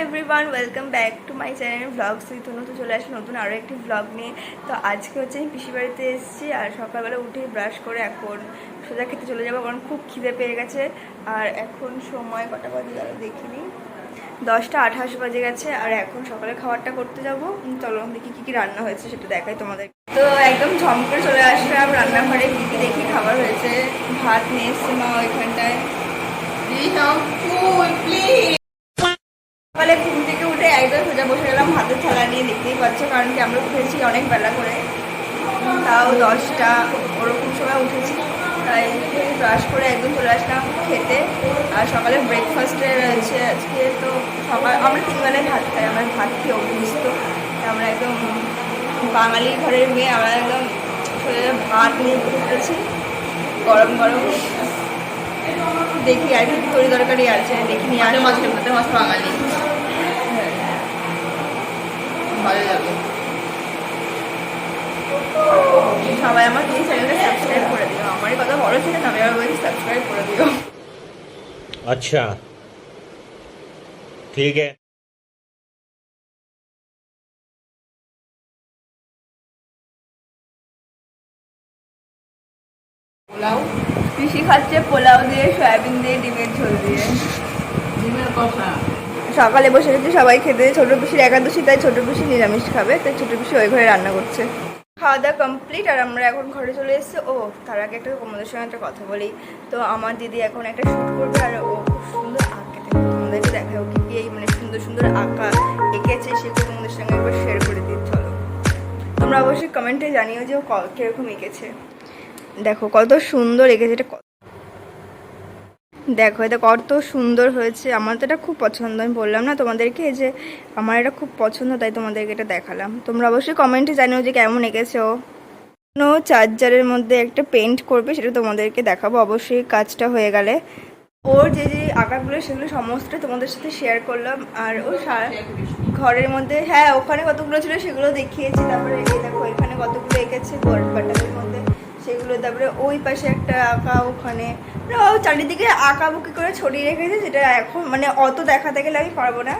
Everyone, welcome back to my channel blog সুইথনু। তো চলে আসি নতুন আরও একটি ব্লগ নিয়ে। তো আজকে হচ্ছে আমি পিসি বাড়িতে এসেছি আর সকালবেলা উঠে ব্রাশ করে এখন সোজা খেতে চলে যাবো, কারণ খুব খিদে পেয়ে গেছে। আর এখন সময় কটা বাজে দেখিনি, 10টা 28 বাজে গেছে। আর এখন সকালে খাবারটা করতে যাবো। চলো দেখি কী কী রান্না হয়েছে সেটা দেখাই তোমাদের। তো একদম ঝম করে চলে আসলাম রান্নাঘরে। কী কী দেখি খাবার হয়েছে। ভাত নিয়ে এসছে মা ওইখানটায়। সকালে ঘুম থেকে উঠে একদম সোজা বসে গেলাম হাতের থালা নিয়ে, দেখতেই পাচ্ছ, কারণ কি আমরা উঠেছি অনেক বেলা করে, তাও 10টা ওরকম সময় উঠেছি। তাই ব্রাশ করে একদম চলে আসলাম খেতে। আর সকালে ব্রেকফাস্টে রয়েছে আজকে। তো সকাল আমরা 3 বেলায় ভাত খাই, আমরা ভাত খেয়ে অভ্যস্ত। আমরা একদম বাঙালি ঘরের মেয়ে, আমরা একদম সোজা ভাত নিয়ে বসেছি গরম গরম। দেখি আর কি তরি তরকারি আছে, দেখি নিয়ে আসে মাছ বাঙালি ভালো লাগে। সবাই আমাকে এই চ্যানেলটা সাবস্ক্রাইব করে দিও। আমারই কথা বড় ছিল না, আমি আবার বলছি সাবস্ক্রাইব করে দিও। अच्छा ठीक है। পোলাও পিসি খাচ্ছে, পোলাও দিয়ে সয়াবিন দিয়ে ডিমের ঝোল দিয়ে ডিমের কষা। সকালে বসে গেছে সবাই খেতে। ছোট পিসির একাদশী, তাই ছোট পিসি নিরামিষ খাবে, তাই ছোট পিসি ওই ঘরে রান্না করছে। খাওয়া দাওয়া কমপ্লিট আর আমরা এখন ঘরে চলে এসেছি। ও তার আগে একটা তোমাদের সঙ্গে একটা কথা বলি। তো আমার দিদি এখন একটা শ্যুট করবে আর ও খুব সুন্দর আঁকে, তোমাদেরকে দেখাও কি কি এই মানে সুন্দর সুন্দর আঁকা এঁকেছে, সেগুলো তোমাদের সঙ্গে একবার শেয়ার করে দিই। চলো তোমরা অবশ্যই কমেন্টে জানিও যে ও কীরকম এঁকেছে। দেখো কত সুন্দর এঁকেছে, এটা দেখো এটা কত সুন্দর হয়েছে। আমার তো এটা খুব পছন্দ, আমি বললাম না তোমাদেরকে যে আমার এটা খুব পছন্দ, তাই তোমাদেরকে এটা দেখালাম। তোমরা অবশ্যই কমেন্টে জানিও যে কেমন এঁকেছে ও। চার্জারের মধ্যে একটা পেন্ট করবে, সেটা তোমাদেরকে দেখাবো অবশ্যই কাজটা হয়ে গেলে। ওর যে যে আঁকাগুলো সেগুলো সমস্ত তোমাদের সাথে শেয়ার করলাম। আর ও ঘরের মধ্যে, হ্যাঁ ওখানে কতগুলো ছিল সেগুলো দেখিয়েছি। তারপরে এই দেখো এখানে কতগুলো এঁকেছে গোল্ড বাটারের মধ্যে, সেগুলো। তারপরে ওই পাশে একটা আঁকা, ওখানে ও চারিদিকে আঁকা বুকি করে ছড়িয়ে রেখেছে, যেটা এখন মানে অত দেখাতে গেলে আমি পারবো না।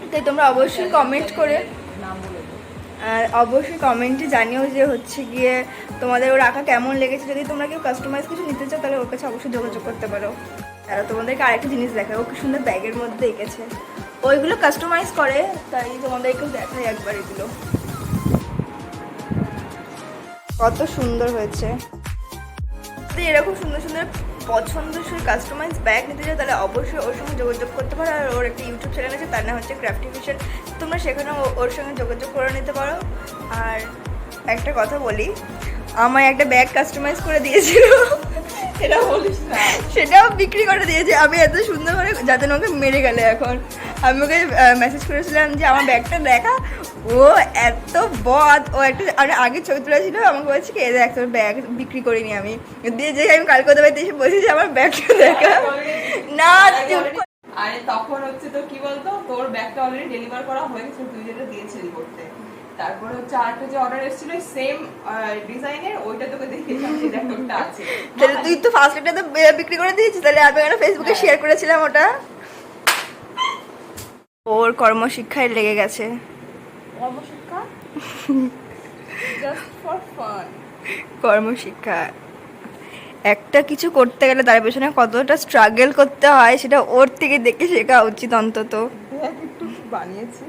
তাই তোমরা অবশ্যই কমেন্ট করে, আর অবশ্যই কমেন্টে জানিও যে হচ্ছে গিয়ে তোমাদের ওর আঁকা কেমন লেগেছে। যদি তোমরা কেউ কাস্টমাইজ কিছু নিতে চাও তাহলে ওর কাছে অবশ্যই যোগাযোগ করতে পারো। আর তোমাদেরকে আরেকটা জিনিস দেখায়, ও কি সুন্দর ব্যাগের মধ্যে এঁকেছে। ওইগুলো কাস্টমাইজ করে, তাই তোমাদেরকেও দেখাই একবার। এগুলো কত সুন্দর হয়েছে। যদি এরকম সুন্দর সুন্দর পছন্দসই কাস্টমাইজ ব্যাগ নিতে চাও তাহলে অবশ্যই ওর সঙ্গে যোগাযোগ করতে পারো। আর ওর একটা ইউটিউব চ্যানেল আছে, তার নাম হচ্ছে ক্রাফটি ভিশন। তোমরা সেখানেও ওর সঙ্গে যোগাযোগ করে নিতে পারো। আর একটা কথা বলি, আমায় একটা ব্যাগ কাস্টমাইজ করে দিয়েছিল, এটা বলিস না, সেটাও বিক্রি করে দিয়েছে। আমি এত সুন্দর করে, যাতে ওকে মেরে গেলে এখন, আমি ওকে মেসেজ করেছিলাম যে আমার ব্যাগটা দেখা। ও এত বদ, ও একটা আগে ছবি তুলেছিল, আমাকে বলছে কি এদের একটা ব্যাগ বিক্রি করিনি আমি দিয়ে, যে আমি কালকে ওদের বাড়িতে এসে বলছি যে আমার ব্যাগটা দেখা না। আরে তখন হচ্ছে তো কি বলতো, তোর ব্যাগটা অলরেডি ডেলিভার করা হয়ে গেছে, তুই যেটা দিয়েছিলি করতে। তারপরে হচ্ছে আরেকটা যে অর্ডার এসেছিল সেম ডিজাইনের, ওইটা তোকে দেখিয়েছিলাম, সেটা একটা আছে। তাহলে তুই তো ফার্স্ট এটা তো বিক্রি করে দিয়েছিস, তাহলে আমি একটা ফেসবুকে শেয়ার করেছিলাম ওটা। ওর কর্মশিক্ষায় লেগে গেছে। কর্মশিক্ষা জাস্ট ফর ফান। কর্মশিক্ষা, একটা কিছু করতে গেলে তার পেছনে কতটা স্ট্রাগল করতে হয় সেটা ওর থেকে দেখে শেখা উচিত অন্তত। একটু বানিয়েছি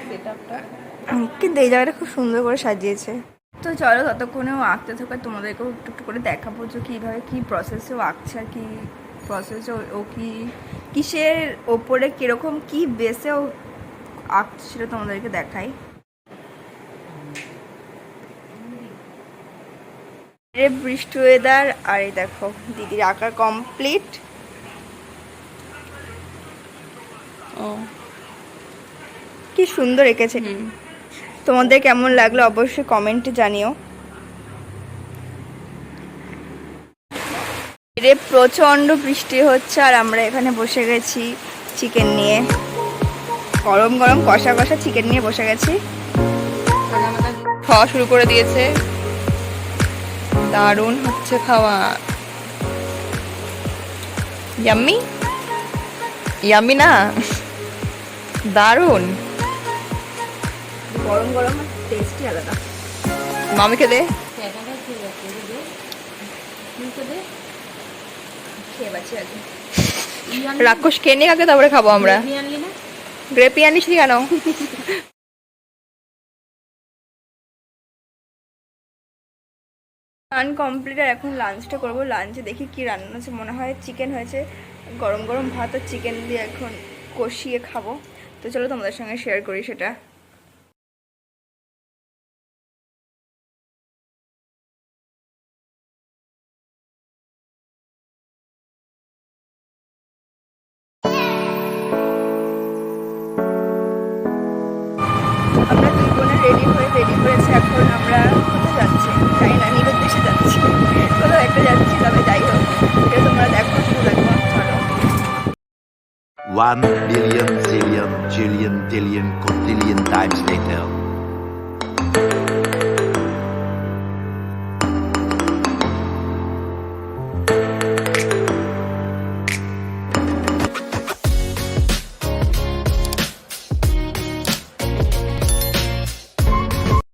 সেটআপটা, কিন্তু এই জায়গাটা খুব সুন্দর করে সাজিয়েছে। তো চলো ততক্ষণেও আঁকতে থাকা, তোমাদেরকেও একটু একটু করে দেখাবো যে কীভাবে কী প্রসেসে ও আঁকছে, আর কি প্রসেসে ও কি কিসের ওপরে কীরকম কী বেসে ও আঁকছে সেটা তোমাদেরকে দেখাই। বৃষ্টি ওয়েদার, আর এই দেখো দিদির আঁকা কমপ্লিট। কি সুন্দর এঁকেছে। তোমাদের কেমন লাগলো অবশ্যই কমেন্টে জানিও। প্রচন্ড বৃষ্টি হচ্ছে আর আমরা এখানে বসে গেছি চিকেন নিয়ে, গরম গরম কষা কষা চিকেন নিয়ে বসে গেছি। খাওয়া শুরু করে দিয়েছে, দারুণ হচ্ছে খাওয়া। ইয়াম্মি ইয়াম্মি না দারুণ, গরম গরম টেস্টই আলাদা। মামিকে দে, খেয়ে বাঁচি আগে। রাক্ষস খেয়ে নিয়ে আগে তারপরে খাবো আমরা। গ্রেপি আনিস নি কেন? আনকমপ্লিট। আর এখন লাঞ্চটা করবো। লাঞ্চে দেখি কি রান্না হয়েছে, মনে হয় চিকেন হয়েছে। গরম গরম ভাত আর চিকেন দিয়ে এখন কষিয়ে খাবো। তো চলো তোমাদের সঙ্গে শেয়ার করি সেটা। আমরা দুই বোনে রেডি করেছে। এখন আমরা কোথায় যাচ্ছি জানি না, নিজের দেশে যাচ্ছি, কোথাও একটা যাচ্ছি। তবে যাই হোক, এটা তোমরা দেখো, শুধু দেখো। চলো। 1 billion zillion jillion dillion quadrillion times later.